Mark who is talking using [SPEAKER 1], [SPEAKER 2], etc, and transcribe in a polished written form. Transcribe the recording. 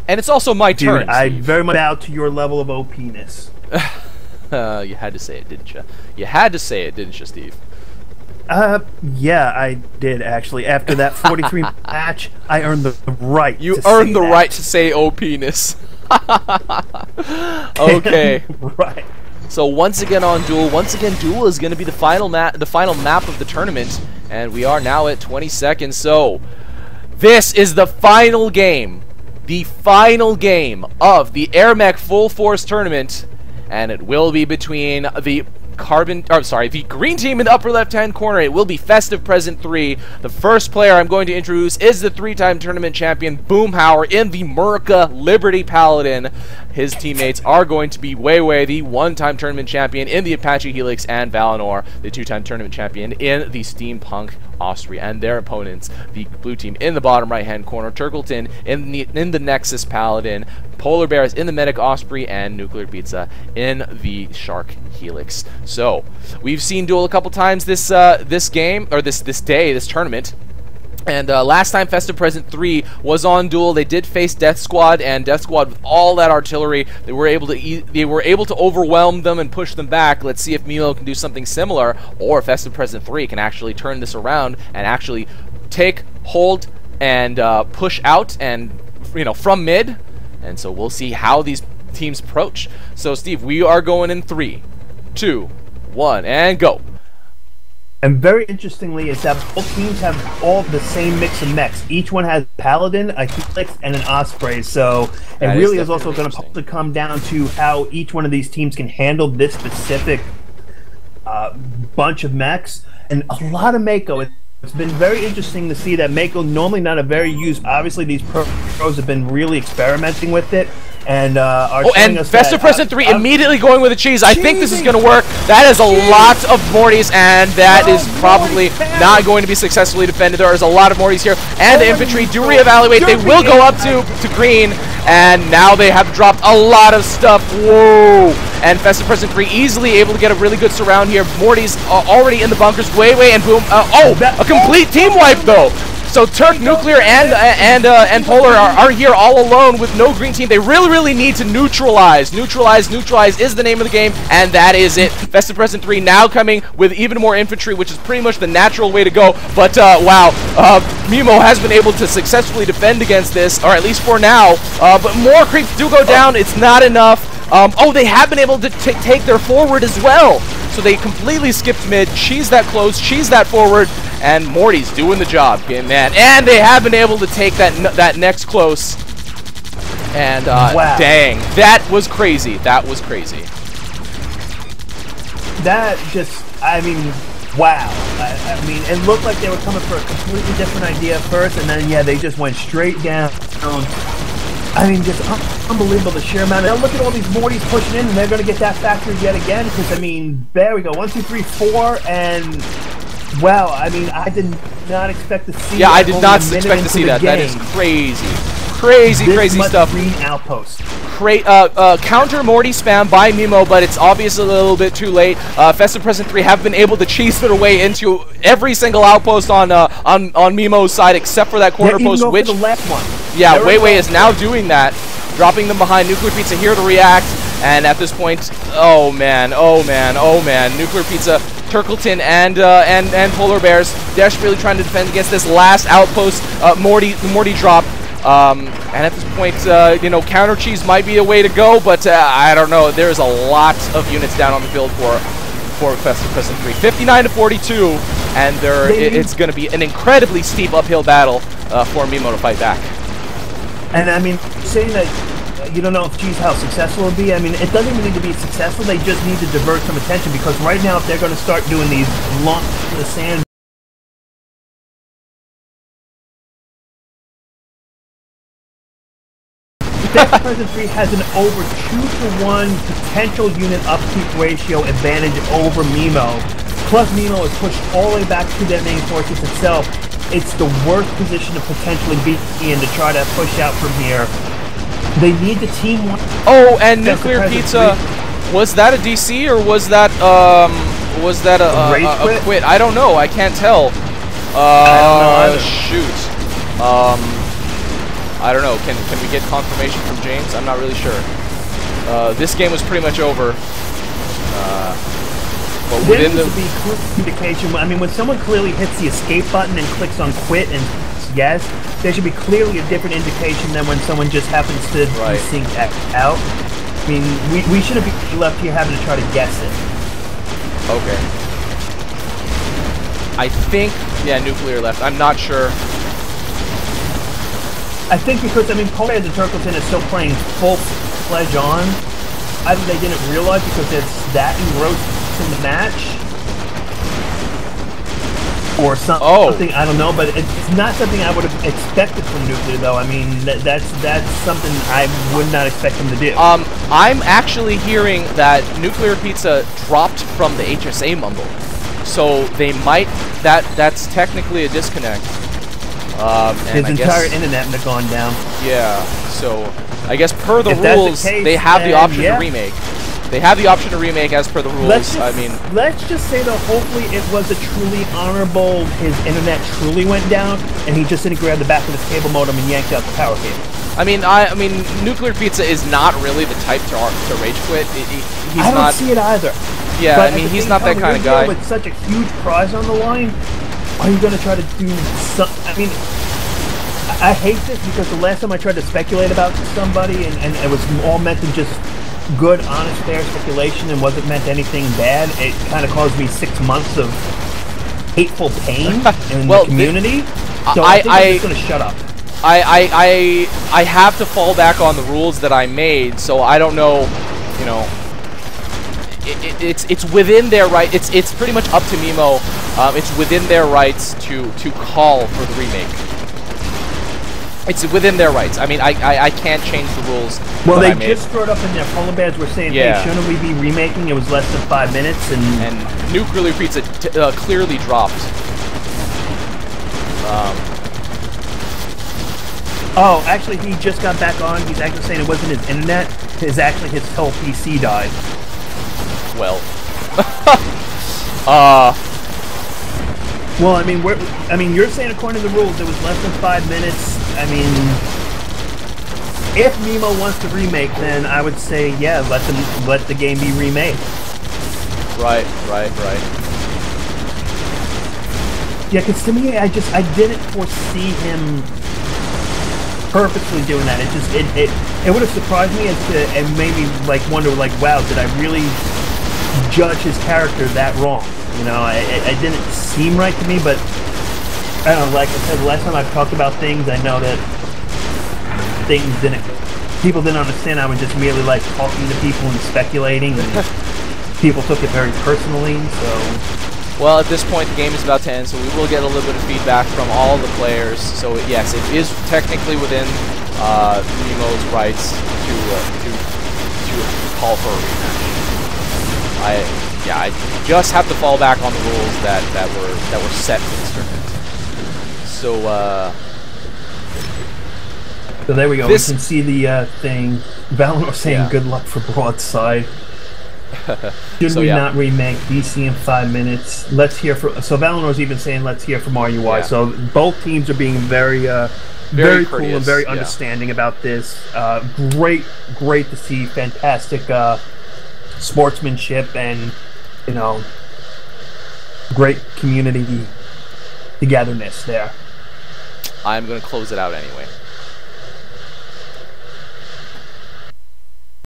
[SPEAKER 1] And it's also my turn,
[SPEAKER 2] Dude, I
[SPEAKER 1] Steve.
[SPEAKER 2] very much bow to your level of OP-ness.
[SPEAKER 1] You had to say it, didn't you? You had to say it, didn't you, Steve?
[SPEAKER 2] Yeah, I did, actually. After that 43 match, I earned the right
[SPEAKER 1] You
[SPEAKER 2] to
[SPEAKER 1] earned
[SPEAKER 2] say
[SPEAKER 1] the
[SPEAKER 2] that.
[SPEAKER 1] right to say OP-ness. Okay.
[SPEAKER 2] Right.
[SPEAKER 1] So once again on Duel, Duel is going to be the final map of the tournament, and we are now at 20 seconds. So this is the final game of the AirMech Full Force tournament, and it will be between the green team in the upper left-hand corner. It will be Festive Present 3. The first player I'm going to introduce is the 3-time tournament champion Boomhower in the Merca Liberty Paladin. His teammates are going to be WayWay, the 1-time tournament champion in the Apache Helix, and Valinor, the 2-time tournament champion in the Steampunk Osprey, and their opponents, the blue team in the bottom right-hand corner, Turkleton in the Nexus Paladin, Polarbearz in the Medic Osprey, and NuclearPizza in the Shark Helix. So we've seen Duel a couple times this tournament. And last time Festive Present 3 was on Duel, they did face Death Squad, and Death Squad, with all that artillery, they were able to overwhelm them and push them back. Let's see if MeMo can do something similar, or Festive Present 3 can actually turn this around and actually take hold and push out, and from mid. And so we'll see how these teams approach. So Steve, we are going in 3, 2, 1, and go.
[SPEAKER 2] And very interestingly is that both teams have all the same mix of mechs. Each one has a Paladin, a Helix, and an Osprey. So it really is also going to come down to how each one of these teams can handle this specific bunch of mechs. And a lot of Mako. It's been very interesting to see that Mako, normally not a very used. Obviously, these pros have been really experimenting with it. And
[SPEAKER 1] and Festive Present 3 immediately going with the cheese. I think this is going to work. That is a lot of Mortys, and that is probably not going to be successfully defended. There is a lot of Mortys here, and the infantry do reevaluate. They will go up to green, and now they have dropped a lot of stuff. Whoa! And Festive Present 3 easily able to get a really good surround here. Mortys already in the bunkers. WayWay and Boom. A complete team wipe though. So Turk, Nuclear, and Polar are here all alone with no green team. They really need to neutralize. Neutralize is the name of the game, and that is it. Festive Present 3 now coming with even more infantry, which is pretty much the natural way to go. But wow, MeMo has been able to successfully defend against this, or at least for now. But more creeps do go down. It's not enough. They have been able to take their forward as well. So they completely skipped mid, cheese that close, cheese that forward, and Morty's doing the job, man. And they have been able to take that next close. And wow. Dang, that was crazy. That was crazy.
[SPEAKER 2] That just, I mean, wow. I mean, it looked like they were coming for a completely different idea at first, and then, yeah, they just went straight down. I mean, just unbelievable, the sheer amount. Now look at all these Mortys pushing in, and they're going to get that factory yet again, because, I mean, there we go. 1, 2, 3, 4, and, wow, I mean, I did not expect to see that.
[SPEAKER 1] Yeah, I did not expect to see that. That is crazy. Crazy stuff.
[SPEAKER 2] Green outpost.
[SPEAKER 1] Counter Morty spam by MeMo, but it's obviously a little bit too late. Festive Present 3 have been able to cheese their way into every single outpost on MeMo's side, except for that corner post, which
[SPEAKER 2] the left one.
[SPEAKER 1] Yeah, WayWay is now doing that, dropping them behind. NuclearPizza here to react, and at this point, oh man, NuclearPizza, Turkleton, and Polarbearz desperately trying to defend against this last outpost. Morty drop. And at this point, counter cheese might be a way to go, but I don't know. There's a lot of units down on the field for Festive Present 3. 59 to 42, and it's going to be an incredibly steep uphill battle for MeMo to fight back.
[SPEAKER 2] And I mean, saying that you don't know if how successful it'll be, I mean, it doesn't even need to be successful. They just need to divert some attention, because right now, if they're going to start doing these launch to the sand. Festive Present 3 has an over 2-to-1 potential unit upkeep ratio advantage over MeMo. Plus, MeMo is pushed all the way back to their main fortress itself. It's the worst position to potentially be in to try to push out from here. They need the team one. Oh, and
[SPEAKER 1] NuclearPizza, was that a DC or was that a quit? I don't know. I can't tell.
[SPEAKER 2] I don't know either.
[SPEAKER 1] Shoot. I don't know. Can we get confirmation from James? I'm not really sure. This game was pretty much over. But within
[SPEAKER 2] there needs to be clear indication. I mean, when someone clearly hits the escape button and clicks on quit and yes, there should be clearly a different indication than when someone just happens to desync out. I mean, we shouldn't be left here having to try to guess it.
[SPEAKER 1] Okay. I think, yeah, Nuclear left. I'm not sure.
[SPEAKER 2] I think because, I mean, Polarbearz and Turkleton is still playing full-fledged on. Either they didn't realize because it's that engrossed in the match, or something, I don't know, but it's not something I would have expected from Nuclear, though. I mean, that's something I would not expect them to do.
[SPEAKER 1] I'm actually hearing that NuclearPizza dropped from the HSA mumble, so they might, that's technically a disconnect.
[SPEAKER 2] His entire internet would have gone down.
[SPEAKER 1] Yeah, so I guess per the rules, they have the option to remake. They have the option to remake as per the rules.
[SPEAKER 2] Let's just say that hopefully it was a truly honorable, his internet truly went down, and he just didn't grab the back of his cable modem and yanked out the power cable. I mean,
[SPEAKER 1] NuclearPizza is not really the type to rage quit.
[SPEAKER 2] I don't see it either.
[SPEAKER 1] Yeah, but I mean, he's not that kind of guy.
[SPEAKER 2] With such a huge prize on the line, are you going to try to do something? I mean, I hate this because the last time I tried to speculate about somebody and it was all meant to just good, honest, fair speculation and wasn't meant anything bad, it kind of caused me 6 months of hateful pain in the community. So I think I'm just going to shut up.
[SPEAKER 1] I have to fall back on the rules that I made, so I don't know, you know. It's within their right. It's pretty much up to MeMo. It's within their rights to call for the remake. It's within their rights. I mean, I can't change the rules.
[SPEAKER 2] Well, they just threw it up in there. Polarbearz were saying, hey, shouldn't we be remaking? It was less than 5 minutes, and
[SPEAKER 1] NuclearPizza clearly dropped.
[SPEAKER 2] Oh, actually, he just got back on. He's actually saying it wasn't his internet. It's actually his whole PC died.
[SPEAKER 1] Well.
[SPEAKER 2] Well, I mean, you're saying according to the rules it was less than 5 minutes. I mean, if MeMo wants to remake, then I would say, yeah, let the game be remade.
[SPEAKER 1] Right.
[SPEAKER 2] Yeah, because to me, I didn't foresee him purposely doing that. It would have surprised me and made me like wonder, like, wow, did I really judge his character that wrong? You know, it didn't seem right to me, but I don't know, like I said, the last time I've talked about things, I know that people didn't understand. I was just merely like talking to people and speculating, and people took it very personally, so.
[SPEAKER 1] Well, at this point, the game is about to end, so we will get a little bit of feedback from all the players. So yes, it is technically within MeMo's rights to call for a rematch. I just have to fall back on the rules that were set for this tournament.
[SPEAKER 2] So there we go. We can see the thing. Valinor saying good luck for broadside. Should we not remake DC in 5 minutes? Let's hear from. So Valinor's even saying let's hear from RUI. Yeah. So both teams are being very cool and very understanding about this. Great to see. Fantastic sportsmanship and, you know, great community togetherness there.
[SPEAKER 1] I'm going to close it out anyway.